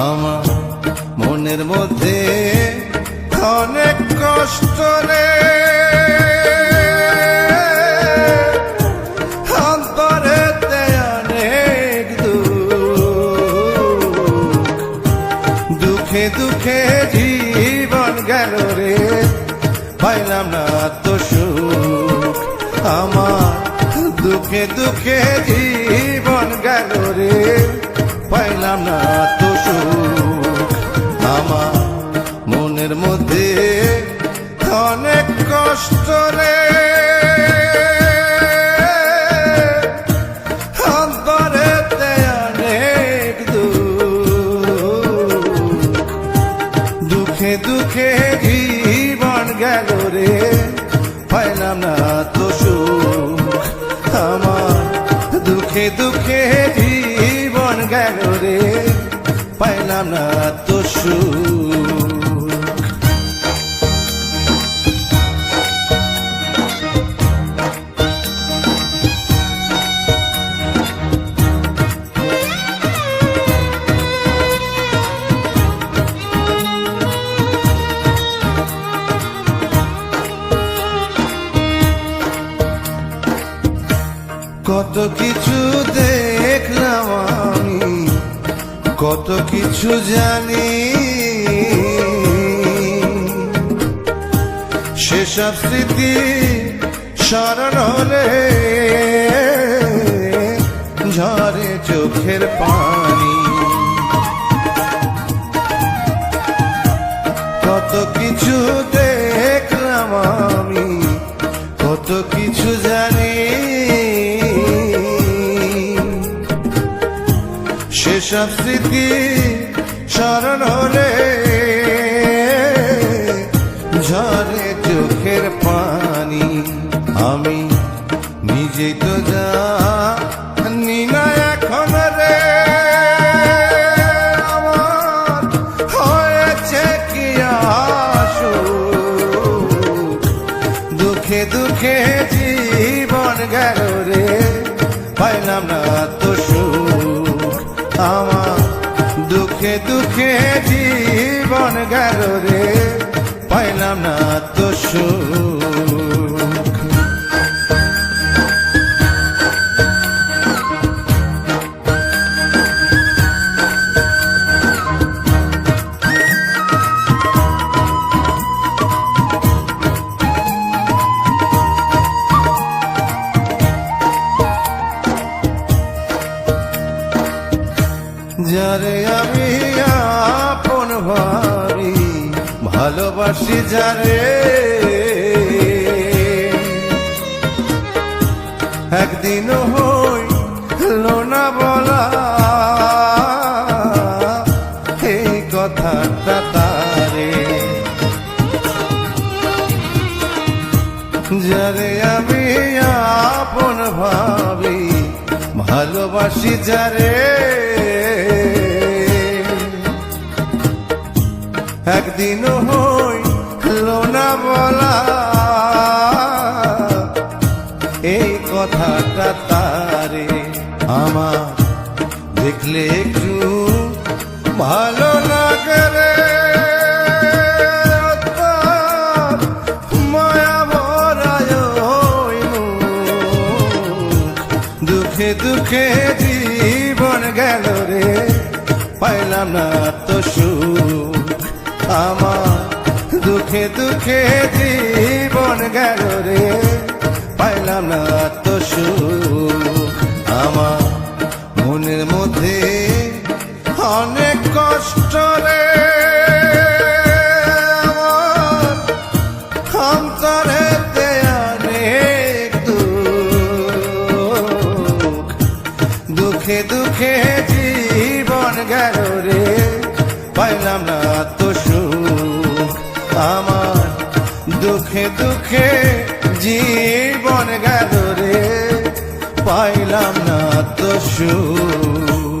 আমার মনের মধ্যে অনেক কষ্ট রে, অন্তরেতে অনেক দুঃখে দুঃখে জীবন গেল রে, পাইলাম না তো সুখ। আমার দুঃখে দুঃখে জীবন গেল রে, পাইলাম না তো সুখ। আমার মনের মধ্যে অনেক কষ্ট রে, অন্তরেতে অনেক দুঃখে দুঃখে জীবন গেল রে, পাইলাম না তো সুখ। আমার দুঃখে দুঃখে জীবন গেল রে, পাইলাম না তো সুখ। কত কিছু দেখলাম আমি, কত কিছু জানি, সেসব স্মৃতি স্মরণ হলে ঝরে চোখের পানি। কত কিছু দেখলাম আমি, কত কিছু জানি, সেসব স্মৃতি স্মরণ হলে ঝরে চোখের পানি। আমি নিজেই তো জানি না এখন রে, আমার হয়েছে কি আসুক। দুঃখে দুঃখে জীবন গেল রে, পাইলাম না তো সুখ। আমার দুঃখে দুঃখে জীবন গেল রে, পাইলাম না তো সুখ। যারে আমি আপন ভাবি, ভালোবাসি যারে, একদিনও হইল না বলা এই কথাটা তারে। যারে আমি আপন ভাবি, ভালোবাসি যারে, একদিনও হইল না বলা এই কথাটা তারে। আমার দেখলে একটু ভালো লাগে রে, মায়া ভরায় দুঃখে দুঃখে জীবন গেল রে, পাইলাম না তো সুখ। আমার দুঃখে দুঃখে জীবন গেল রে, পাইলাম না তো সুখ। আমার মনের মধ্যে অনেক কষ্ট রে, আমার অন্তরেতে অনেক দুঃখে দুঃখে জীবন গেল রে, পাইলাম না তো সুখ। আমার দুঃখে দুঃখে জীবন গেল রে, পাইলাম না তো সুখ।